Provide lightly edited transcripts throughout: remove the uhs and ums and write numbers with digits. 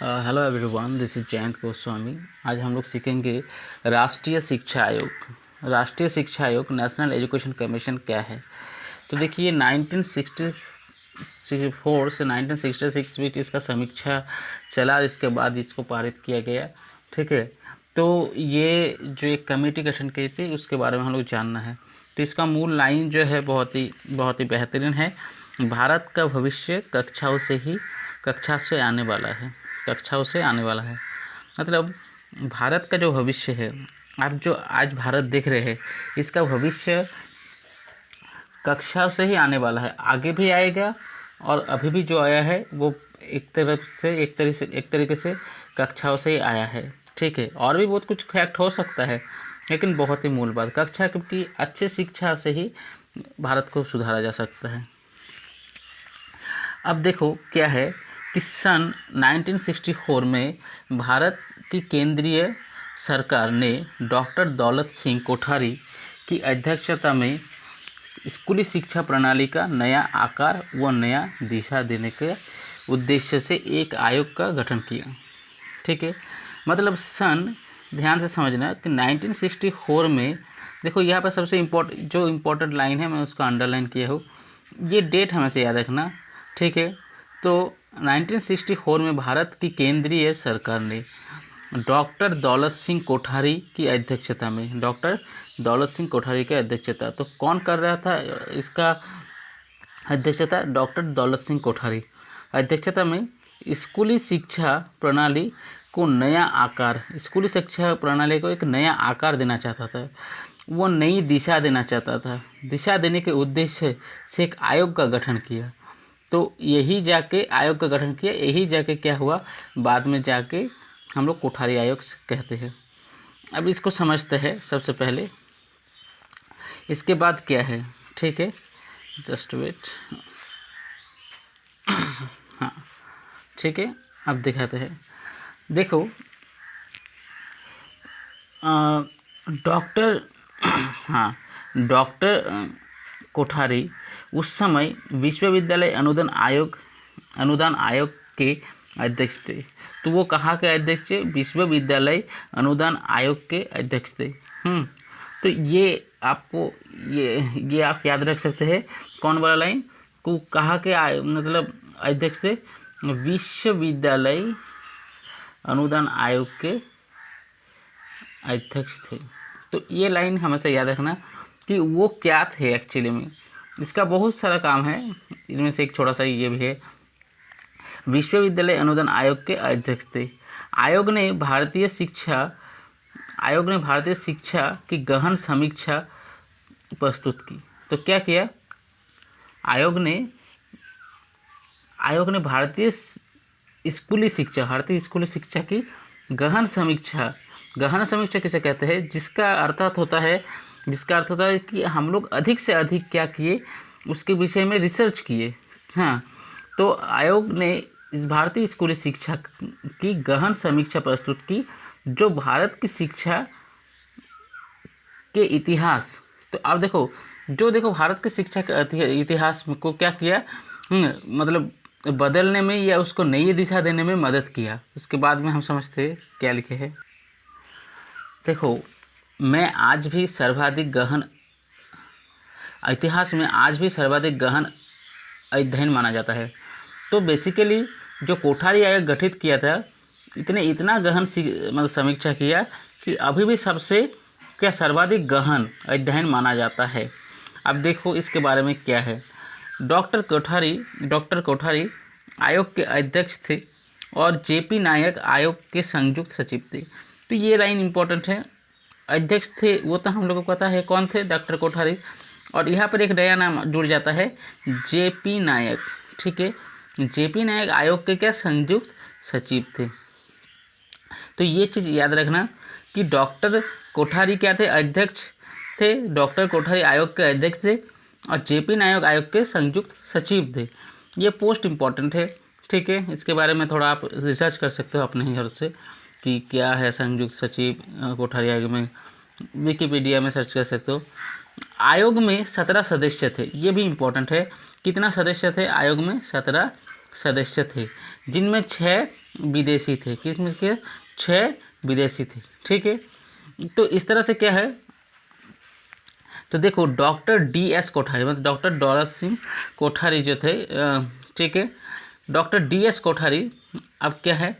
Hello everyone, this is Jayant Goswami. आज हम लोग सीखेंगे राष्ट्रीय शिक्षा आयोग। राष्ट्रीय शिक्षा आयोग नेशनल एजुकेशन कमीशन क्या है। तो देखिए 1964 से 1966 बीच इसका समीक्षा चला, इसके बाद इसको पारित किया गया। ठीक है, तो ये जो एक कमेटी गठन की थी उसके बारे में हम लोग जानना है। तो इसका मूल लाइन जो है बहुत ही बेहतरीन है। भारत का भविष्य कक्षाओं से आने वाला है। कक्षाओं से आने वाला है मतलब भारत का जो भविष्य है, आप जो आज भारत देख रहे हैं, इसका भविष्य कक्षा से ही आने वाला है। आगे भी आएगा और अभी भी जो आया है वो एक तरीके से कक्षाओं से ही आया है। ठीक है, और भी बहुत कुछ फैक्ट हो सकता है, लेकिन बहुत ही मूल बात कक्षा, क्योंकि अच्छी शिक्षा से ही भारत को सुधारा जा सकता है। अब देखो क्या है कि सन 1964 में भारत की केंद्रीय सरकार ने डॉक्टर दौलत सिंह कोठारी की अध्यक्षता में स्कूली शिक्षा प्रणाली का नया आकार व नया दिशा देने के उद्देश्य से एक आयोग का गठन किया। ठीक है, मतलब ध्यान से समझना कि 1964 में, देखो यहाँ पर सबसे इम्पोर्टेंट लाइन है, मैं उसका अंडरलाइन किया हूँ, ये डेट हमें से याद रखना। ठीक है, तो 1964 में भारत की केंद्रीय सरकार ने डॉक्टर दौलत सिंह कोठारी की अध्यक्षता में, तो कौन कर रहा था इसका अध्यक्षता? डॉक्टर दौलत सिंह कोठारी अध्यक्षता में स्कूली शिक्षा प्रणाली को एक नया आकार देना चाहता था, वो नई दिशा देना चाहता था। दिशा देने के उद्देश्य से एक आयोग का गठन किया। तो यही जाके आयोग का गठन किया, यही जाके क्या हुआ, बाद में जाके हम लोग कोठारी आयोग कहते हैं। अब इसको समझते हैं सबसे पहले, इसके बाद क्या है। ठीक है, जस्ट वेट। हाँ ठीक है, अब दिखाते हैं। देखो डॉक्टर कोठारी उस समय विश्वविद्यालय अनुदान आयोग के अध्यक्ष थे। तो वो कहाँ के अध्यक्ष थे? विश्वविद्यालय अनुदान आयोग के अध्यक्ष थे। तो ये आपको ये आप याद रख सकते हैं। कौन वाला लाइन को कहाँ के मतलब अध्यक्ष थे? विश्वविद्यालय अनुदान आयोग के अध्यक्ष थे। तो ये लाइन हमेशा याद रखना कि वो क्या थे एक्चुअली में। इसका बहुत सारा काम है, इनमें से एक छोटा सा ये भी है। विश्वविद्यालय अनुदान आयोग के अध्यक्ष थे। आयोग ने भारतीय शिक्षा की गहन समीक्षा प्रस्तुत की। तो क्या किया आयोग ने भारतीय स्कूली शिक्षा की गहन समीक्षा किसे कहते हैं? जिसका अर्थ होता है कि हम लोग अधिक से अधिक क्या किए, उसके विषय में रिसर्च किए। हाँ, तो आयोग ने इस भारतीय स्कूली शिक्षा की गहन समीक्षा प्रस्तुत की, जो भारत की शिक्षा के इतिहास। तो आप देखो भारत की शिक्षा के इतिहास को क्या किया, मतलब बदलने में या उसको नई दिशा देने में मदद किया। उसके बाद में हम समझते हैं क्या लिखे हैं। देखो, इतिहास में आज भी सर्वाधिक गहन अध्ययन माना जाता है। तो बेसिकली जो कोठारी आयोग गठित किया था, इतना गहन मतलब समीक्षा किया कि अभी भी सबसे क्या सर्वाधिक गहन अध्ययन माना जाता है। अब देखो इसके बारे में क्या है। डॉक्टर कोठारी आयोग के अध्यक्ष थे और जेपी नायक आयोग के संयुक्त सचिव थे। तो ये लाइन इम्पोर्टेंट है। अध्यक्ष थे वो तो हम लोगों को पता है कौन थे, डॉक्टर कोठारी, और यहाँ पर एक नया नाम जुड़ जाता है, जेपी नायक। ठीक है, जेपी नायक आयोग के क्या संयुक्त सचिव थे। तो ये चीज़ याद रखना कि डॉक्टर कोठारी क्या थे? अध्यक्ष थे। डॉक्टर कोठारी आयोग के अध्यक्ष थे और जेपी नायक आयोग के संयुक्त सचिव थे। ये पोस्ट इम्पॉर्टेंट है। ठीक है, इसके बारे में थोड़ा आप रिसर्च कर सकते हो अपने ही से कि क्या है संयुक्त सचिव कोठारी आयोग में, विकिपीडिया में सर्च कर सकते हो। आयोग में 17 सदस्य थे। ये भी इम्पोर्टेंट है। कितना सदस्य थे आयोग में? 17 सदस्य थे। जिनमें 6 विदेशी थे। किसमें के 6 विदेशी थे, ठीक है। तो इस तरह से क्या है, तो देखो डॉक्टर DS कोठारी मतलब डॉक्टर दौलत सिंह कोठारी जो थे, ठीक है, डॉक्टर DS कोठारी अब क्या है,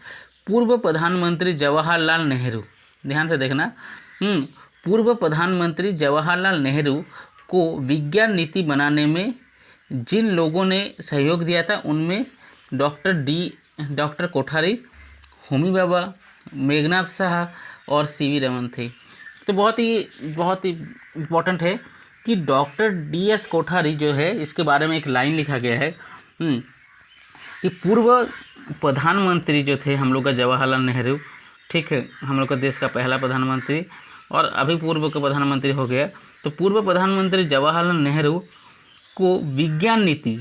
पूर्व प्रधानमंत्री जवाहरलाल नेहरू, ध्यान से देखना, पूर्व प्रधानमंत्री जवाहरलाल नेहरू को विज्ञान नीति बनाने में जिन लोगों ने सहयोग दिया था उनमें डॉक्टर कोठारी, होमी भाभा, मेघनाथ शाह और CV रमन थे। तो बहुत ही इम्पोर्टेंट है कि डॉक्टर DS कोठारी जो है, इसके बारे में एक लाइन लिखा गया है कि पूर्व प्रधानमंत्री जो थे हम लोग का जवाहरलाल नेहरू, ठीक है, हम लोग का देश का पहला प्रधानमंत्री और अभी पूर्व के प्रधानमंत्री हो गया। तो पूर्व प्रधानमंत्री जवाहरलाल नेहरू को विज्ञान नीति,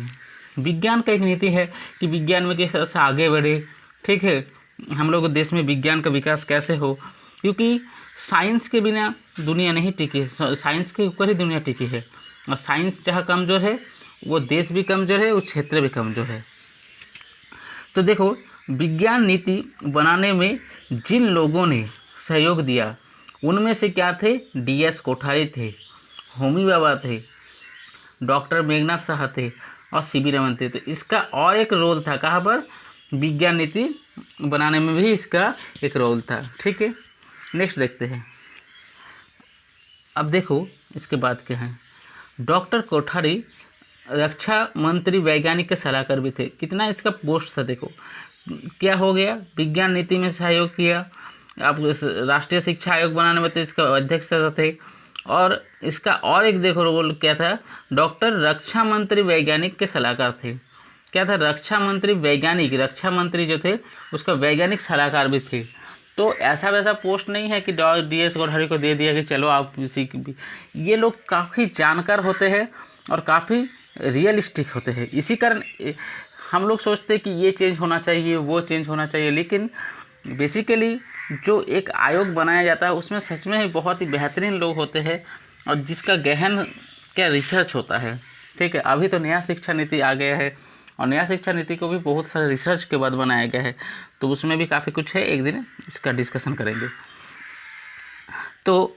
विज्ञान का एक नीति है कि विज्ञान में किस तरह से आगे बढ़े, ठीक है, हम लोग देश में विज्ञान का विकास कैसे हो, क्योंकि साइंस के बिना दुनिया नहीं टिकी, साइंस के ऊपर ही दुनिया टिकी है, और साइंस जहाँ कमज़ोर है वो देश भी कमज़ोर है, वो क्षेत्र भी कमज़ोर है। तो देखो विज्ञान नीति बनाने में जिन लोगों ने सहयोग दिया उनमें से क्या थे, DS कोठारी थे, होमी भाभा थे, डॉक्टर मेघनाथ शाह थे और CV रमन थे। तो इसका और एक रोल था, कहाँ पर, विज्ञान नीति बनाने में भी इसका एक रोल था, ठीक है। नेक्स्ट देखते हैं। अब देखो इसके बाद क्या है, डॉक्टर कोठारी रक्षा मंत्री वैज्ञानिक के सलाहकार भी थे। कितना इसका पोस्ट था, देखो क्या हो गया, विज्ञान नीति में सहयोग किया, आप राष्ट्रीय शिक्षा आयोग बनाने में तो इसका अध्यक्ष थे, और इसका और एक देखो रोल क्या था, डॉक्टर रक्षा मंत्री वैज्ञानिक के सलाहकार थे। क्या था, रक्षा मंत्री वैज्ञानिक, रक्षा मंत्री जो थे उसका वैज्ञानिक सलाहकार भी थे। तो ऐसा वैसा पोस्ट नहीं है कि DS कोठारी को दे दिया कि चलो आप किसी की, ये लोग काफ़ी जानकार होते हैं और काफ़ी रियलिस्टिक होते हैं। इसी कारण हम लोग सोचते हैं कि ये चेंज होना चाहिए, वो चेंज होना चाहिए, लेकिन बेसिकली जो एक आयोग बनाया जाता है उसमें सच में ही बहुत ही बेहतरीन लोग होते हैं और जिसका गहन क्या रिसर्च होता है, ठीक है। अभी तो नया शिक्षा नीति आ गया है और नया शिक्षा नीति को भी बहुत सारे रिसर्च के बाद बनाया गया है, तो उसमें भी काफ़ी कुछ है, एक दिन इसका डिस्कशन करेंगे। तो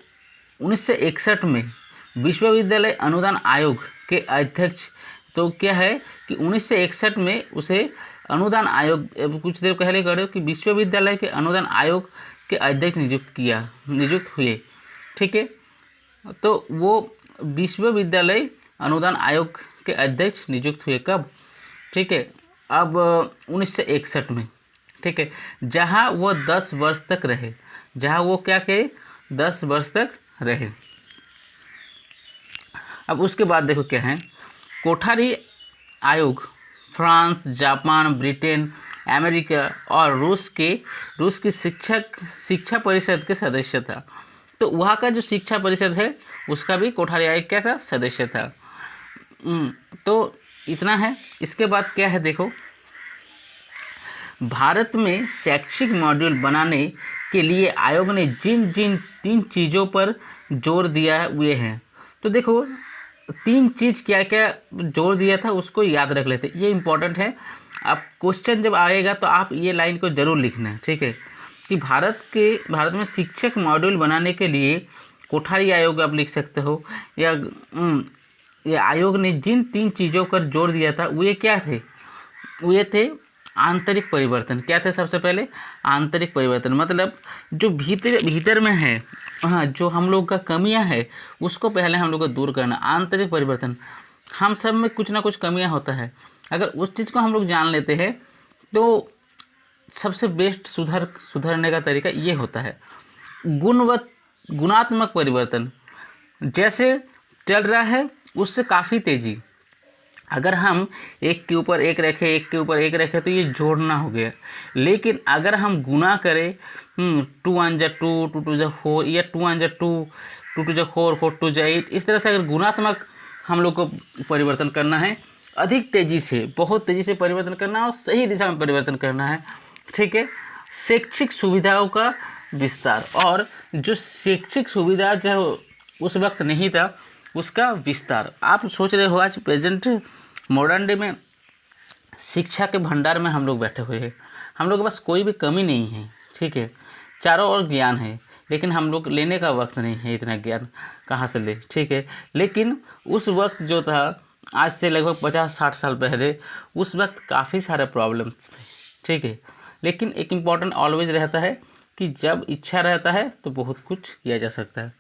1961 में विश्वविद्यालय अनुदान आयोग के अध्यक्ष, तो क्या है कि 1961 में उसे अनुदान आयोग, कुछ देर पहले करो कि विश्वविद्यालय के अनुदान आयोग के अध्यक्ष नियुक्त हुए, ठीक है। तो वो विश्वविद्यालय अनुदान आयोग के अध्यक्ष नियुक्त हुए कब, ठीक है, अब 1961 में, ठीक है, जहाँ वो 10 वर्ष तक रहे, जहाँ वो क्या कहे 10 वर्ष तक रहे। अब उसके बाद देखो क्या है, कोठारी आयोग फ्रांस, जापान, ब्रिटेन, अमेरिका और रूस की शिक्षा परिषद के सदस्य था। तो वहाँ का जो शिक्षा परिषद है उसका भी कोठारी आयोग क्या था, सदस्य था। तो इतना है। इसके बाद क्या है, देखो भारत में शैक्षिक मॉड्यूल बनाने के लिए आयोग ने जिन 3 चीज़ों पर जोर दिया है वे हैं। तो देखो 3 चीज़ क्या क्या जोर दिया था उसको याद रख लेते, ये इंपॉर्टेंट है। आप क्वेश्चन जब आएगा तो आप ये लाइन को ज़रूर लिखना है, ठीक है, कि भारत में शिक्षक मॉड्यूल बनाने के लिए कोठारी आयोग आप लिख सकते हो, या ये आयोग ने जिन 3 चीज़ों पर जोर दिया था वे क्या थे, वे थे आंतरिक परिवर्तन। क्या थे, सबसे पहले आंतरिक परिवर्तन, मतलब जो भीतर में है, हाँ, जो हम लोग का कमियां है उसको पहले हम लोग को दूर करना। आंतरिक परिवर्तन, हम सब में कुछ ना कुछ कमियां होता है, अगर उस चीज़ को हम लोग जान लेते हैं तो सबसे बेस्ट सुधरने का तरीका ये होता है। गुणात्मक परिवर्तन, जैसे चल रहा है उससे काफ़ी तेज़ी, अगर हम एक के ऊपर एक रखें तो ये जोड़ना हो गया, लेकिन अगर हम गुना करें 2 1 जा 2, 2 2 जा 4, या 2 1 जा 2, 2 2 जा 4, 4 2 जा 8, इस तरह से अगर गुणात्मक हम लोग को परिवर्तन करना है, अधिक तेज़ी से, बहुत तेज़ी से परिवर्तन करना है और सही दिशा में परिवर्तन करना है, ठीक है। शैक्षिक सुविधाओं का विस्तार, और जो शैक्षिक सुविधा जो उस वक्त नहीं था उसका विस्तार। आप सोच रहे हो आज प्रेजेंट मॉडर्न डे में शिक्षा के भंडार में हम लोग बैठे हुए हैं, हम लोग के पास कोई भी कमी नहीं है, ठीक है, चारों ओर ज्ञान है, लेकिन हम लोग लेने का वक्त नहीं है, इतना ज्ञान कहाँ से ले, ठीक है। लेकिन उस वक्त जो था, आज से लगभग 50-60 साल पहले, उस वक्त काफ़ी सारे प्रॉब्लम्स थे, ठीक है। लेकिन एक इम्पॉर्टेंट ऑलवेज रहता है कि जब इच्छा रहता है तो बहुत कुछ किया जा सकता है।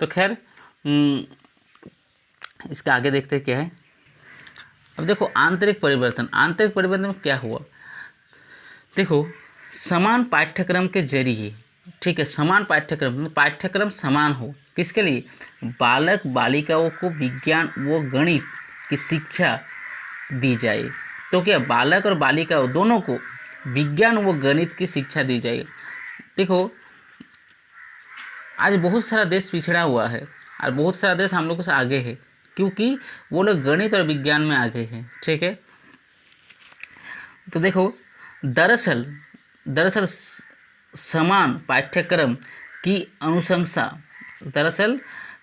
तो खैर इसके आगे देखते हैं क्या है। अब देखो आंतरिक परिवर्तन में क्या हुआ। देखो समान पाठ्यक्रम के जरिए, ठीक है, समान पाठ्यक्रम समान हो, किसके लिए, बालक बालिकाओं को विज्ञान व गणित की शिक्षा दी जाए। तो क्या बालक और बालिकाओं दोनों को विज्ञान व गणित की शिक्षा दी जाए। देखो आज बहुत सारा देश पिछड़ा हुआ है और बहुत सारा देश हम लोगों से आगे है, क्योंकि वो लोग गणित और विज्ञान में आगे हैं, ठीक है। तो देखो दरअसल समान पाठ्यक्रम की अनुशंसा,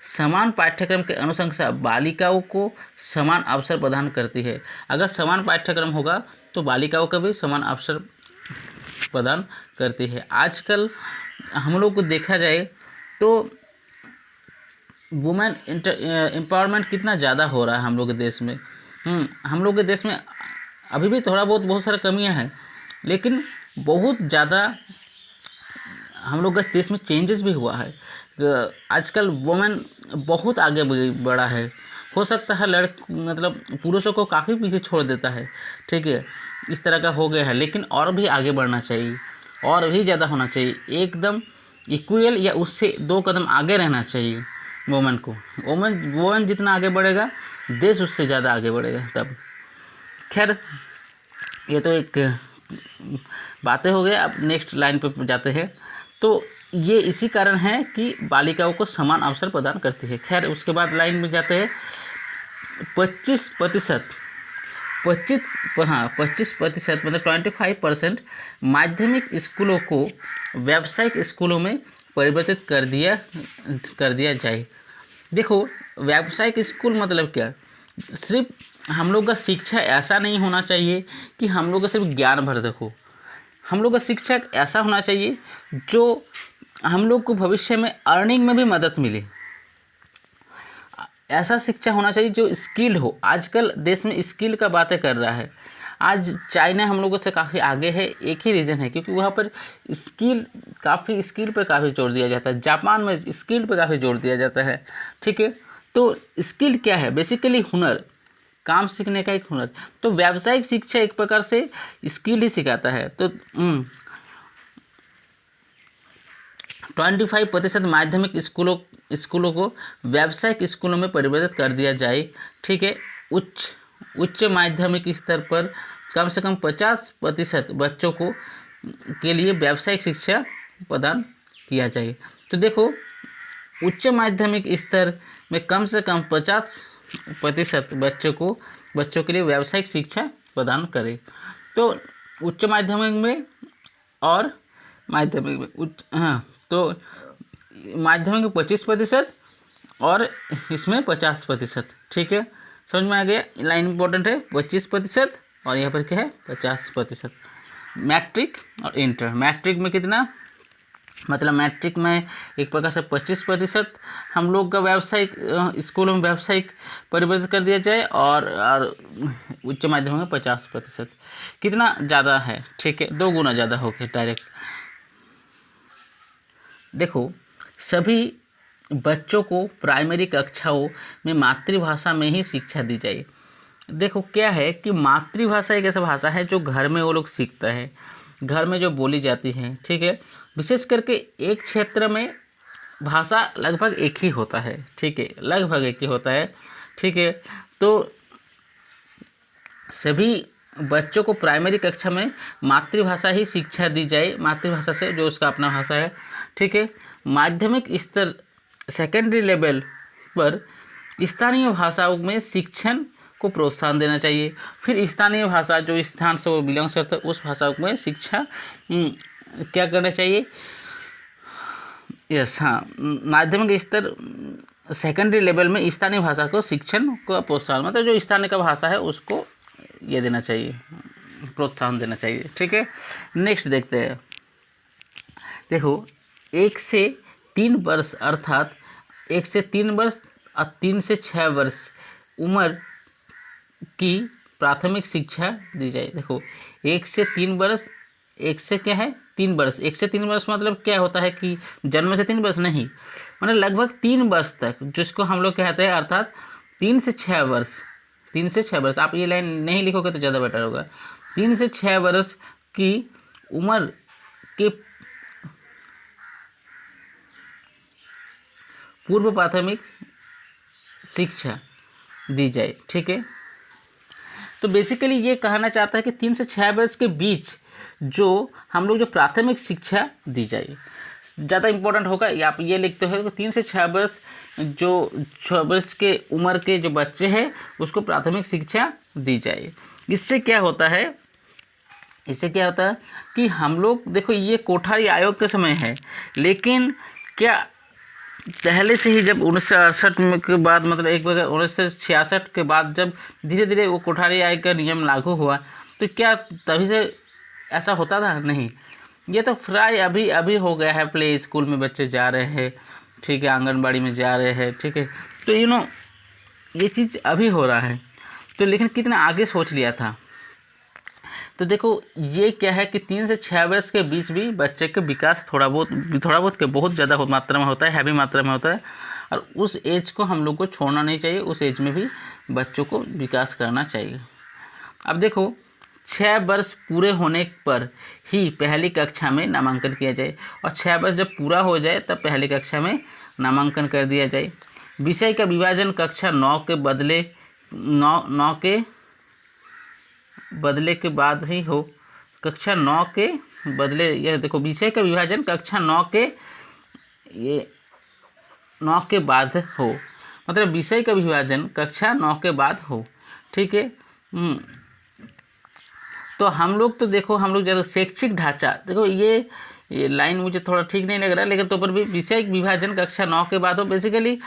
समान पाठ्यक्रम के अनुशंसा बालिकाओं को समान अवसर प्रदान करती है। अगर समान पाठ्यक्रम होगा तो बालिकाओं का भी समान अवसर प्रदान करती है। आजकल हम लोग को देखा जाए तो वुमेन एम्पावरमेंट कितना ज़्यादा हो रहा है हम लोग के देश में। हम लोग के देश में अभी भी बहुत सारा कमियां हैं, लेकिन बहुत ज़्यादा हम लोग के देश में चेंजेस भी हुआ है। आजकल वुमेन बहुत आगे बढ़ा है। हो सकता है मतलब पुरुषों को काफ़ी पीछे छोड़ देता है, ठीक है, इस तरह का हो गया है। लेकिन और भी आगे बढ़ना चाहिए, और भी ज़्यादा होना चाहिए, एकदम इक्वल या उससे 2 कदम आगे रहना चाहिए वुमेन को। वुमेन जितना आगे बढ़ेगा देश उससे ज़्यादा आगे बढ़ेगा तब। खैर ये तो एक बातें हो गए। अब नेक्स्ट लाइन पे जाते हैं। तो ये इसी कारण है कि बालिकाओं को समान अवसर प्रदान करती है। खैर उसके बाद लाइन में जाते हैं 25% मतलब 25% माध्यमिक स्कूलों को व्यावसायिक स्कूलों में परिवर्तित कर दिया जाए। देखो व्यावसायिक स्कूल मतलब क्या, सिर्फ हम लोग का शिक्षा ऐसा नहीं होना चाहिए कि हम लोग का सिर्फ ज्ञान भर देखो। हम लोग का शिक्षा ऐसा होना चाहिए जो हम लोग को भविष्य में अर्निंग में भी मदद मिले। ऐसा शिक्षा होना चाहिए जो स्किल्ड हो। आजकल देश में स्किल का बातें कर रहा है। आज चाइना हम लोगों से काफ़ी आगे है, एक ही रीज़न है क्योंकि वहाँ पर स्किल पर काफ़ी जोर दिया जाता है। जापान में स्किल पर काफ़ी जोर दिया जाता है, ठीक है। तो स्किल क्या है, बेसिकली हुनर, काम सीखने का एक हुनर। तो व्यावसायिक शिक्षा एक प्रकार से स्किल ही सिखाता है। तो 25% माध्यमिक स्कूलों को व्यावसायिक स्कूलों में परिवर्तित कर दिया जाए, ठीक है। उच्च माध्यमिक स्तर पर कम से कम 50% बच्चों के लिए व्यावसायिक शिक्षा प्रदान किया जाए। तो देखो उच्च माध्यमिक स्तर में कम से कम 50% बच्चों के लिए व्यावसायिक शिक्षा प्रदान करें। तो उच्च माध्यमिक में और माध्यमिक में तो माध्यमिक में 25% और इसमें 50%, ठीक है। समझ में आ गया, लाइन इंपॉर्टेंट है। 25% और यहाँ पर क्या है 50%। मैट्रिक और इंटर, मैट्रिक में कितना, मतलब मैट्रिक में एक प्रकार से 25% हम लोग का व्यावसायिक स्कूलों में व्यावसायिक परिवर्तित कर दिया जाए, और उच्च माध्यमिक में 50%। कितना ज़्यादा है, ठीक है, 2 गुना ज़्यादा हो गया डायरेक्ट। देखो सभी बच्चों को प्राइमरी कक्षाओं में मातृभाषा में ही शिक्षा दी जाए। देखो क्या है कि मातृभाषा एक ऐसा भाषा है जो घर में वो लोग सीखता है, घर में जो बोली जाती है, ठीक है। विशेष करके एक क्षेत्र में भाषा लगभग एक ही होता है, ठीक है, लगभग एक ही होता है, ठीक है। तो सभी बच्चों को प्राइमरी कक्षा में मातृभाषा ही शिक्षा दी जाए, मातृभाषा से जो उसका अपना भाषा है, ठीक है। माध्यमिक स्तर सेकेंडरी लेवल पर स्थानीय भाषाओं में शिक्षण को प्रोत्साहन देना चाहिए। फिर स्थानीय भाषा जो स्थान से वो बिलोंग्स करता है उस भाषा में शिक्षा क्या करना चाहिए, यस, हाँ, माध्यमिक स्तर सेकेंडरी लेवल में स्थानीय भाषा को शिक्षण को प्रोत्साहन, मतलब जो स्थानीय का भाषा है उसको ये देना चाहिए, प्रोत्साहन देना चाहिए। ठीक है, नेक्स्ट देखते हैं। देखो 1 से 3 वर्ष अर्थात 1 से 3 वर्ष और 3 से 6 वर्ष उम्र की प्राथमिक शिक्षा दी जाए। देखो 1 से 3 वर्ष, 1 से क्या है 3 वर्ष, 1 से 3 वर्ष मतलब क्या होता है कि जन्म से 3 वर्ष नहीं, मतलब लगभग 3 वर्ष तक, जिसको हम लोग कहते हैं अर्थात 3 से 6 वर्ष, 3 से 6 वर्ष। आप ये लाइन नहीं लिखोगे तो ज़्यादा बेटर होगा। 3 से 6 वर्ष की उम्र के पूर्व प्राथमिक शिक्षा दी जाए। ठीक है, तो बेसिकली ये कहना चाहता है कि 3 से 6 वर्ष के बीच जो हम लोग जो प्राथमिक शिक्षा दी जाए, ज़्यादा इम्पोर्टेंट होगा। आप ये लिखते हो कि 3 से 6 वर्ष जो 6 वर्ष के उम्र के जो बच्चे हैं उसको प्राथमिक शिक्षा दी जाए। इससे क्या होता है, इससे क्या होता है कि हम लोग देखो ये कोठारी आयोग के समय है, लेकिन क्या पहले से ही जब 1968 के बाद मतलब एक बार 1966 के बाद जब धीरे धीरे वो कोठारी आयोग का नियम लागू हुआ तो क्या तभी से ऐसा होता था? नहीं, ये तो फ्राई अभी अभी हो गया है। प्ले स्कूल में बच्चे जा रहे हैं, ठीक है, आंगनबाड़ी में जा रहे हैं, ठीक है, तो ये चीज़ अभी हो रहा है। तो लेकिन कितना आगे सोच लिया था। तो देखो ये क्या है कि 3 से 6 वर्ष के बीच भी बच्चे का विकास थोड़ा बहुत के बहुत ज़्यादा मात्रा में होता है, हैवी मात्रा में होता है, और उस एज को हम लोग को छोड़ना नहीं चाहिए। उस एज में भी बच्चों को विकास करना चाहिए। अब देखो 6 वर्ष पूरे होने पर ही पहली कक्षा में नामांकन किया जाए, और 6 वर्ष जब पूरा हो जाए तब पहली कक्षा में नामांकन कर दिया जाए। विषय का विभाजन कक्षा 9 के बदले के बाद ही हो। कक्षा 9 के बदले, यह देखो विषय का विभाजन कक्षा 9 के बाद हो, मतलब विषय का विभाजन कक्षा 9 के बाद हो। ठीक है, तो हम लोग तो देखो हम लोग जब शैक्षिक ढांचा, देखो ये लाइन मुझे थोड़ा ठीक नहीं लग रहा है, लेकिन तो पर भी विषय विभाजन कक्षा 9 के बाद हो। बेसिकली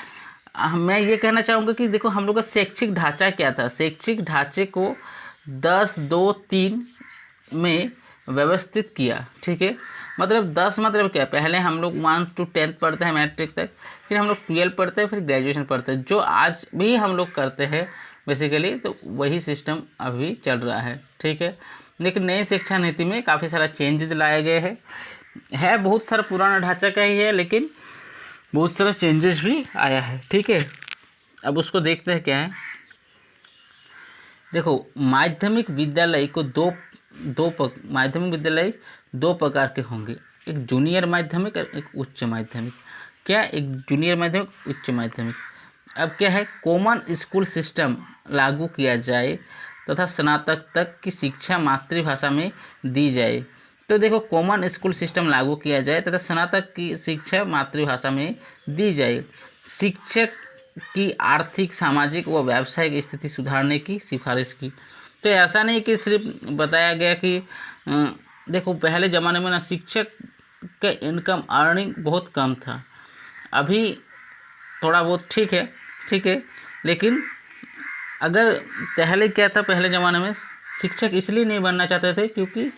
मैं ये कहना चाहूँगा कि देखो हम लोग का शैक्षिक ढांचा क्या था। शैक्षिक ढांचे को 10-2-3 में व्यवस्थित किया। ठीक है, मतलब 10 मतलब क्या, पहले हम लोग 1 से 10 पढ़ते हैं मैट्रिक तक, फिर हम लोग 12 पढ़ते हैं, फिर ग्रेजुएशन पढ़ते हैं, जो आज भी हम लोग करते हैं बेसिकली। तो वही सिस्टम अभी चल रहा है। ठीक है, लेकिन नई शिक्षा नीति में काफ़ी सारा चेंजेस लाए गए हैं। बहुत सारा पुराना ढांचा का ही है, लेकिन बहुत सारा चेंजेस भी आया है। ठीक है, अब उसको देखते हैं क्या है। देखो माध्यमिक विद्यालय को माध्यमिक विद्यालय 2 प्रकार के होंगे, एक जूनियर माध्यमिक और एक उच्च माध्यमिक। क्या, एक जूनियर माध्यमिक, उच्च माध्यमिक। अब क्या है, कॉमन स्कूल सिस्टम लागू किया जाए तथा स्नातक तक की शिक्षा मातृभाषा में दी जाए। तो देखो कॉमन स्कूल सिस्टम लागू किया जाए तथा स्नातक की शिक्षा मातृभाषा में दी जाए। शिक्षक की आर्थिक, सामाजिक व व्यावसायिक स्थिति सुधारने की सिफारिश की। तो ऐसा नहीं कि सिर्फ बताया गया कि देखो पहले ज़माने में ना शिक्षक का इनकम अर्निंग बहुत कम था, अभी थोड़ा बहुत ठीक है, लेकिन अगर पहले क्या था, पहले ज़माने में शिक्षक इसलिए नहीं बनना चाहते थे क्योंकि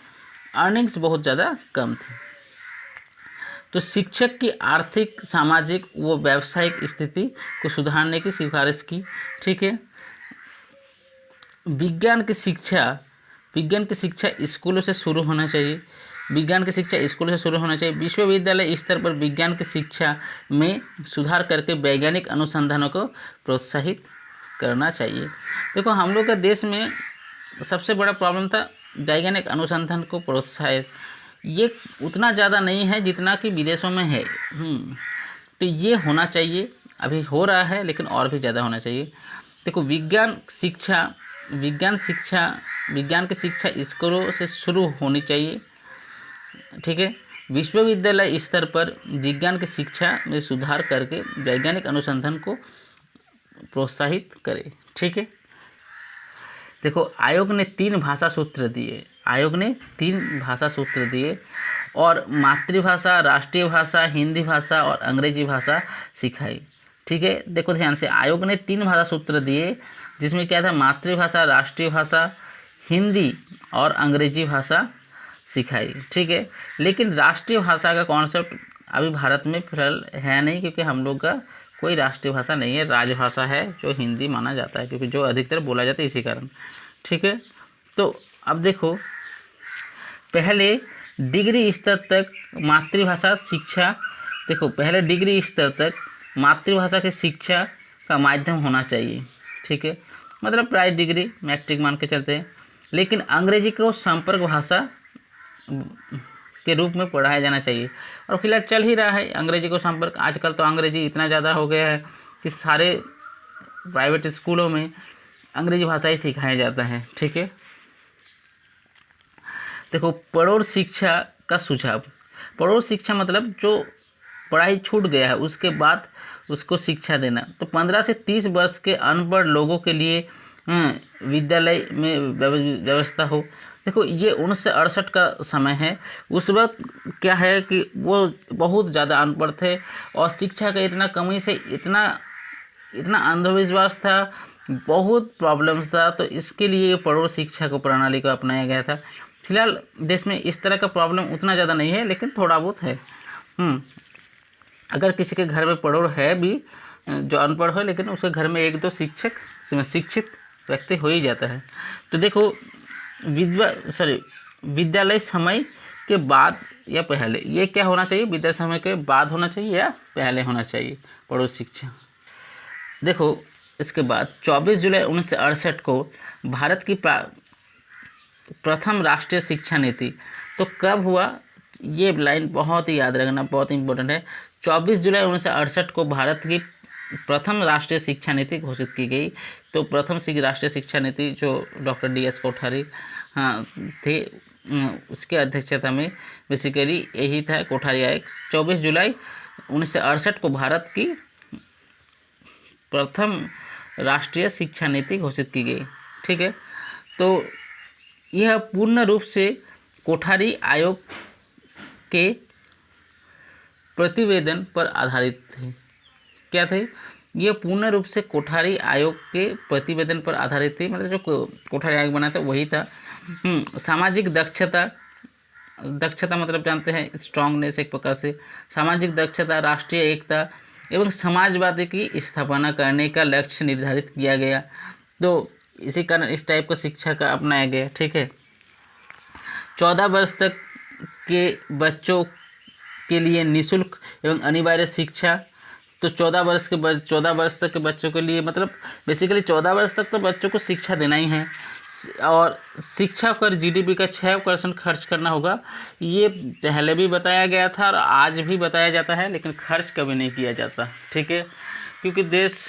अर्निंग्स बहुत ज़्यादा कम थी। तो शिक्षक की आर्थिक, सामाजिक व व्यावसायिक स्थिति को सुधारने की सिफारिश की। ठीक है, विज्ञान की शिक्षा स्कूलों से शुरू होना चाहिए। विश्वविद्यालय स्तर पर विज्ञान की शिक्षा में सुधार करके वैज्ञानिक अनुसंधानों को प्रोत्साहित करना चाहिए। देखो हम लोग के देश में सबसे बड़ा प्रॉब्लम था वैज्ञानिक अनुसंधान को प्रोत्साहित, ये उतना ज़्यादा नहीं है जितना कि विदेशों में है। तो ये होना चाहिए, अभी हो रहा है लेकिन और भी ज़्यादा होना चाहिए। देखो विज्ञान की शिक्षा स्कूलों से शुरू होनी चाहिए। ठीक है, विश्वविद्यालय स्तर पर विज्ञान की शिक्षा में सुधार करके वैज्ञानिक अनुसंधान को प्रोत्साहित करे। ठीक है, देखो आयोग ने 3 भाषा सूत्र दिए और मातृभाषा, राष्ट्रीय भाषा, हिंदी भाषा और अंग्रेजी भाषा सिखाई। ठीक है, देखो ध्यान से, आयोग ने 3 भाषा सूत्र दिए जिसमें क्या था, मातृभाषा, राष्ट्रीय भाषा, हिंदी और अंग्रेजी भाषा सिखाई, ठीक है। लेकिन राष्ट्रीय भाषा का कॉन्सेप्ट अभी भारत में फिलहाल है नहीं, क्योंकि हम लोग का कोई राष्ट्रीय भाषा नहीं है, राजभाषा है जो हिंदी माना जाता है, क्योंकि जो अधिकतर बोला जाता है इसी कारण, ठीक है। तो अब देखो, पहले डिग्री स्तर तक मातृभाषा शिक्षा, देखो पहले डिग्री स्तर तक मातृभाषा की शिक्षा का माध्यम होना चाहिए, ठीक है, मतलब प्राइमरी डिग्री मैट्रिक मान के चलते हैं। लेकिन अंग्रेजी को संपर्क भाषा के रूप में पढ़ाया जाना चाहिए, और फिलहाल चल ही रहा है अंग्रेजी को संपर्क। आजकल तो अंग्रेजी इतना ज़्यादा हो गया है कि सारे प्राइवेट स्कूलों में अंग्रेजी भाषा ही सिखाया जाता है, ठीक है। देखो, प्रौढ़ शिक्षा का सुझाव। प्रौढ़ शिक्षा मतलब जो पढ़ाई छूट गया है उसके बाद उसको शिक्षा देना। तो 15 से 30 वर्ष के अनपढ़ लोगों के लिए विद्यालय में व्यवस्था हो। देखो, ये 1968 का समय है। उस वक्त क्या है कि वो बहुत ज़्यादा अनपढ़ थे और शिक्षा का इतना कमी से इतना अंधविश्वास था, बहुत प्रॉब्लम्स था। तो इसके लिए प्रौढ़ शिक्षा को प्रणाली को अपनाया गया था। फिलहाल देश में इस तरह का प्रॉब्लम उतना ज़्यादा नहीं है, लेकिन थोड़ा बहुत है। अगर किसी के घर में प्रौढ़ है भी जो अनपढ़ हो, लेकिन उसके घर में एक दो शिक्षित व्यक्ति हो ही जाता है। तो देखो, विद्यालय समय के बाद या पहले, ये क्या होना चाहिए, विद्यालय समय के बाद होना चाहिए या पहले होना चाहिए प्रौढ़ शिक्षा। देखो, इसके बाद 24 जुलाई 1968 को भारत की प्रथम राष्ट्रीय शिक्षा नीति, तो कब हुआ, ये लाइन बहुत ही याद रखना, बहुत इंपॉर्टेंट है। 24 जुलाई 1968 को भारत की प्रथम राष्ट्रीय शिक्षा नीति घोषित की गई। तो प्रथम राष्ट्रीय शिक्षा नीति जो डॉक्टर DS कोठारी थे, उसके अध्यक्षता में बेसिकली यही था, कोठारी आयोग। 24 जुलाई 1968 को भारत की प्रथम राष्ट्रीय शिक्षा नीति घोषित की गई, ठीक है। तो यह पूर्ण रूप से कोठारी आयोग के प्रतिवेदन पर आधारित थे। क्या थे ये? पूर्ण रूप से कोठारी आयोग के प्रतिवेदन पर आधारित थी, मतलब जो कोठारी आयोग बना था वही था। सामाजिक दक्षता मतलब जानते हैं स्ट्रांगनेस, एक प्रकार से सामाजिक दक्षता, राष्ट्रीय एकता एवं समाजवाद की स्थापना करने का लक्ष्य निर्धारित किया गया। तो इसी कारण इस टाइप का शिक्षा का अपनाया गया, ठीक है। 14 वर्ष तक के बच्चों के लिए निःशुल्क एवं अनिवार्य शिक्षा। तो 14 वर्ष तक के बच्चों के लिए, मतलब बेसिकली 14 वर्ष तक तो बच्चों को शिक्षा देना ही है, और शिक्षा पर GDP का 6% खर्च करना होगा। ये पहले भी बताया गया था और आज भी बताया जाता है, लेकिन खर्च कभी नहीं किया जाता, ठीक है, क्योंकि देश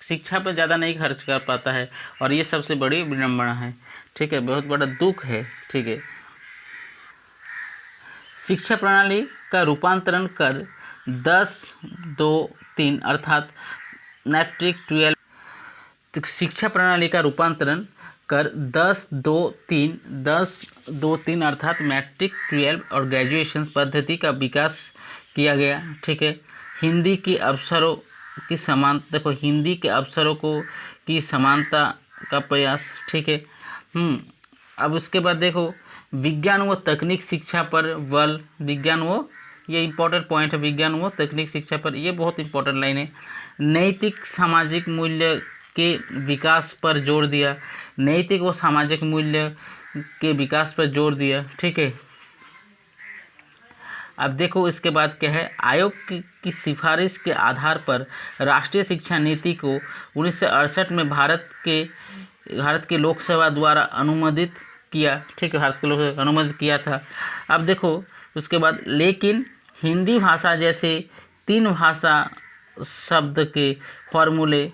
शिक्षा पर ज़्यादा नहीं खर्च कर पाता है, और ये सबसे बड़ी विडंबना है, ठीक है, बहुत बड़ा दुख है, ठीक है। शिक्षा प्रणाली का रूपांतरण कर 10-2-3 अर्थात मैट्रिक 12। शिक्षा प्रणाली का रूपांतरण कर 10-2-3 अर्थात मैट्रिक 12 और ग्रेजुएशन पद्धति का विकास किया गया, ठीक है। हिंदी के अवसरों की समानता, देखो हिंदी के अवसरों की समानता का प्रयास, ठीक है। अब उसके बाद देखो, विज्ञान व तकनीक शिक्षा पर बल, ये इंपॉर्टेंट पॉइंट है, विज्ञान व तकनीक शिक्षा पर, ये बहुत इंपॉर्टेंट लाइन है। नैतिक सामाजिक मूल्य के विकास पर जोर दिया, नैतिक व सामाजिक मूल्य के विकास पर जोर दिया, ठीक है। अब देखो इसके बाद क्या है, आयोग की सिफारिश के आधार पर राष्ट्रीय शिक्षा नीति को 1968 में भारत के लोकसभा द्वारा अनुमोदित किया, ठीक है, भारत के लोकसभा अनुमोदित किया था। अब देखो उसके बाद, लेकिन हिंदी भाषा जैसे 3 भाषा शब्द के फॉर्मूले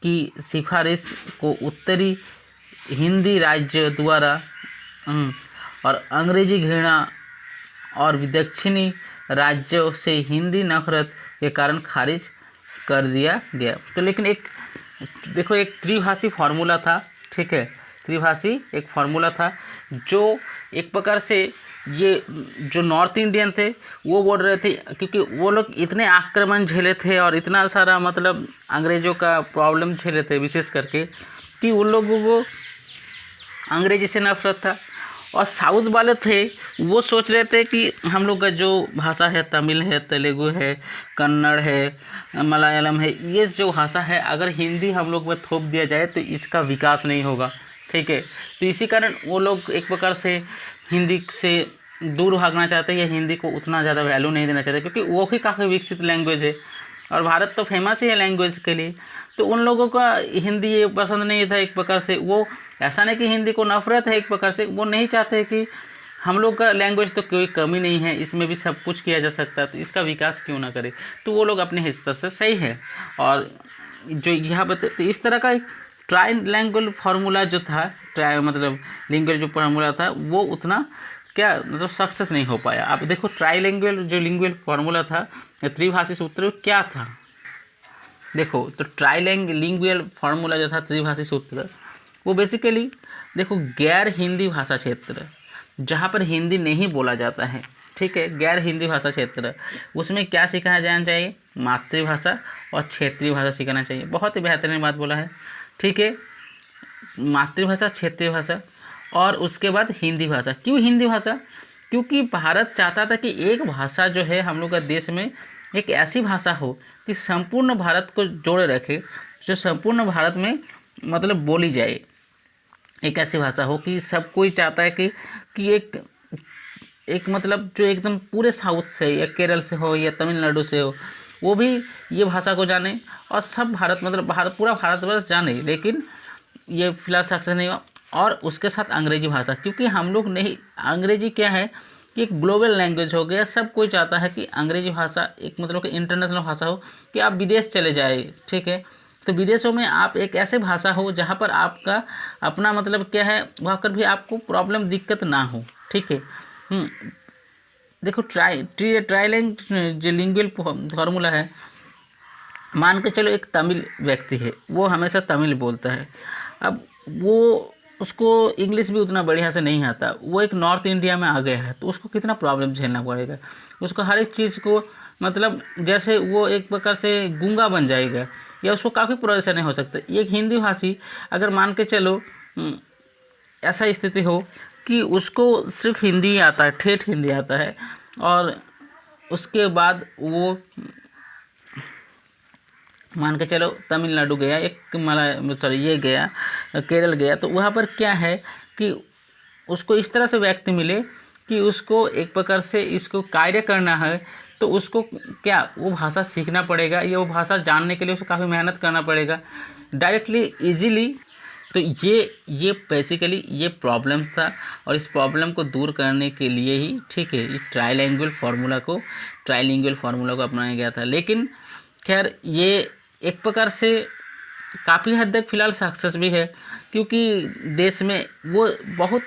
की सिफारिश को उत्तरी हिंदी राज्य द्वारा और अंग्रेजी घृणा और दक्षिणी राज्यों से हिंदी नफरत के कारण खारिज कर दिया गया। तो लेकिन एक त्रिभाषी फार्मूला था, ठीक है, त्रिभाषी एक फार्मूला था, जो एक प्रकार से ये जो नॉर्थ इंडियन थे वो बोल रहे थे, क्योंकि वो लोग इतने आक्रमण झेले थे और इतना सारा मतलब अंग्रेज़ों का प्रॉब्लम झेले थे विशेष करके, कि उन लोगों को अंग्रेजी से नफरत था। और साउथ वाले थे, वो सोच रहे थे कि हम लोग का जो भाषा है, तमिल है, तेलुगु है, कन्नड़ है, मलयालम है, ये जो भाषा है अगर हिंदी हम लोग में थोप दिया जाए तो इसका विकास नहीं होगा। ठीक है, तो इसी कारण वो लोग एक प्रकार से हिंदी से दूर भागना चाहते हैं या हिंदी को उतना ज़्यादा वैल्यू नहीं देना चाहते, क्योंकि वो भी काफ़ी विकसित लैंग्वेज है और भारत तो फेमस ही है लैंग्वेज के लिए। तो उन लोगों का हिंदी ये पसंद नहीं था। एक प्रकार से वो, ऐसा नहीं कि हिंदी को नफरत है, एक प्रकार से वो नहीं चाहते कि हम लोग का लैंग्वेज तो कोई कमी नहीं है, इसमें भी सब कुछ किया जा सकता है, तो इसका विकास क्यों ना करे। तो वो लोग अपने हिस्से से सही है। और जो यहाँ पर तो इस तरह का एक ट्राई लैंग्वेज फार्मूला जो था, ट्राई मतलब लिंगुअल जो फार्मूला था, वो उतना क्या मतलब सक्सेस नहीं हो पाया। आप देखो ट्राई लैंग्वेज जो लिंगुअल फार्मूला था, त्रिभाषी सूत्र क्या था। देखो तो ट्राइलिंगुअल फार्मूला जो था, त्रिभाषी सूत्र, वो बेसिकली देखो गैर हिंदी भाषा क्षेत्र जहाँ पर हिंदी नहीं बोला जाता है, ठीक है, गैर हिंदी भाषा क्षेत्र, उसमें क्या सिखाया जाना चाहिए, मातृभाषा और क्षेत्रीय भाषा सिखाना चाहिए। बहुत ही बेहतरीन बात बोला है। ठीक है, मातृभाषा, क्षेत्रीय भाषा और उसके बाद हिंदी भाषा। क्यों हिंदी भाषा? क्योंकि भारत चाहता था कि एक भाषा जो है हम लोग का देश में एक ऐसी भाषा हो कि संपूर्ण भारत को जोड़े रखे, जो संपूर्ण भारत में मतलब बोली जाए। एक ऐसी भाषा हो कि सब कोई चाहता है कि एक एक मतलब जो एकदम पूरे साउथ से या केरल से हो या तमिलनाडु से हो, वो भी ये भाषा को जाने और सब भारत मतलब भारत पूरा भारतवर्ष जाने। लेकिन ये फिलहाल सक्सेस नहीं हुआ। और उसके साथ अंग्रेजी भाषा, क्योंकि हम लोग नहीं, अंग्रेजी क्या है कि एक ग्लोबल लैंग्वेज हो गया, सब कोई चाहता है कि अंग्रेजी भाषा एक मतलब कि इंटरनेशनल भाषा हो, कि आप विदेश चले जाए। ठीक है, तो विदेशों में आप एक ऐसे भाषा हो जहाँ पर आपका अपना मतलब क्या है, वहाँ पर भी आपको प्रॉब्लम दिक्कत ना हो। ठीक है। देखो ट्राइलिंग जो लिंगुअल फार्मूला है, मान के चलो एक तमिल व्यक्ति है, वो हमेशा तमिल बोलता है। अब वो, उसको इंग्लिश भी उतना बढ़िया से नहीं आता, वो एक नॉर्थ इंडिया में आ गया है, तो उसको कितना प्रॉब्लम झेलना पड़ेगा। उसको हर एक चीज़ को मतलब जैसे वो एक प्रकार से गूंगा बन जाएगा, या उसको काफ़ी परेशानी हो सकता है। एक हिंदी भाषी अगर मान के चलो ऐसा स्थिति हो कि उसको सिर्फ हिंदी ही आता है, ठेठ हिंदी आता है, और उसके बाद वो मान के चलो तमिलनाडु गया, एक मला सॉरी ये गया केरल गया, तो वहाँ पर क्या है कि उसको इस तरह से व्यक्ति मिले कि उसको एक प्रकार से इसको कार्य करना है, तो उसको क्या वो भाषा सीखना पड़ेगा, या वो भाषा जानने के लिए उसको काफ़ी मेहनत करना पड़ेगा डायरेक्टली इजीली। तो ये बेसिकली ये प्रॉब्लम था, और इस प्रॉब्लम को दूर करने के लिए ही, ठीक है, इस ट्राइलिंगुअल फार्मूला को अपनाया गया था। लेकिन खैर ये एक प्रकार से काफ़ी हद तक फिलहाल सक्सेस भी है, क्योंकि देश में वो बहुत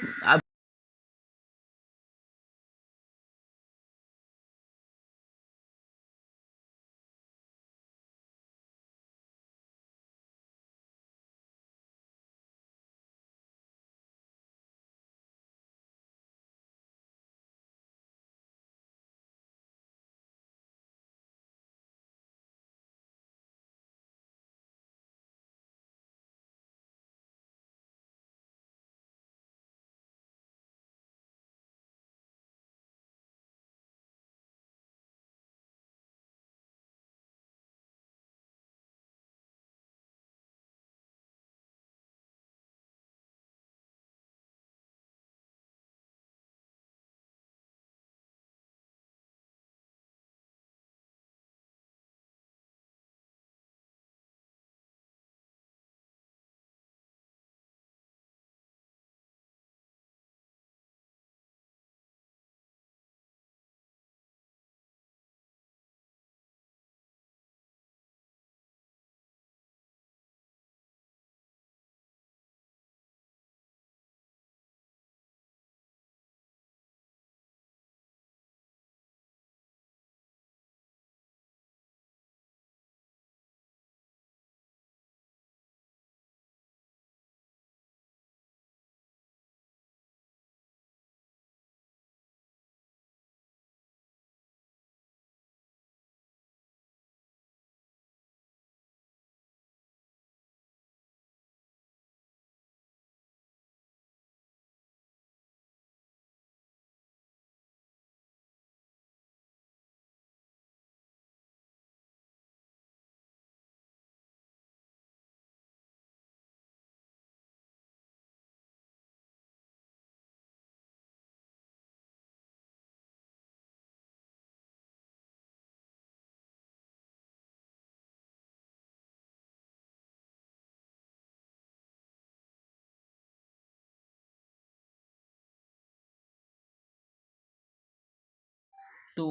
तो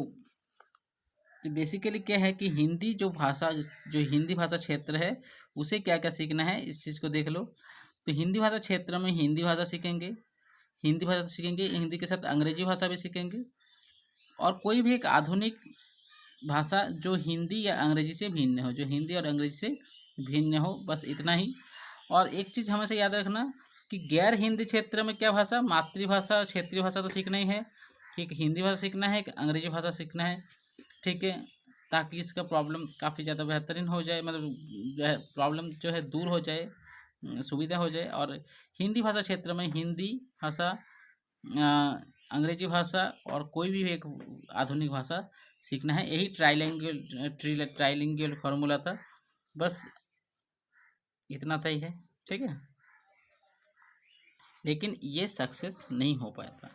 बेसिकली क्या है कि हिंदी जो भाषा, जो हिंदी भाषा क्षेत्र है उसे क्या क्या सीखना है, इस चीज़ को देख लो। तो हिंदी भाषा क्षेत्र में हिंदी भाषा सीखेंगे, हिंदी के साथ अंग्रेजी भाषा भी सीखेंगे, और कोई भी एक आधुनिक भाषा जो हिंदी या अंग्रेजी से भिन्न हो, जो हिंदी और अंग्रेजी से भिन्न हो, बस इतना ही। और एक चीज़ हमेशा याद रखना कि गैर हिंदी क्षेत्र में क्या भाषा, मातृभाषा क्षेत्रीय भाषा तो सीखना ही है, ठीक, हिंदी भाषा सीखना है, एक अंग्रेजी भाषा सीखना है, ठीक है, ताकि इसका प्रॉब्लम काफ़ी ज़्यादा बेहतरीन हो जाए, मतलब जो है प्रॉब्लम जो है दूर हो जाए, सुविधा हो जाए। और हिंदी भाषा क्षेत्र में हिंदी भाषा, अंग्रेजी भाषा और कोई भी एक आधुनिक भाषा सीखना है। यही ट्राइलिंगुअल फार्मूला था, बस इतना सही है, ठीक है। लेकिन ये सक्सेस नहीं हो पाया था।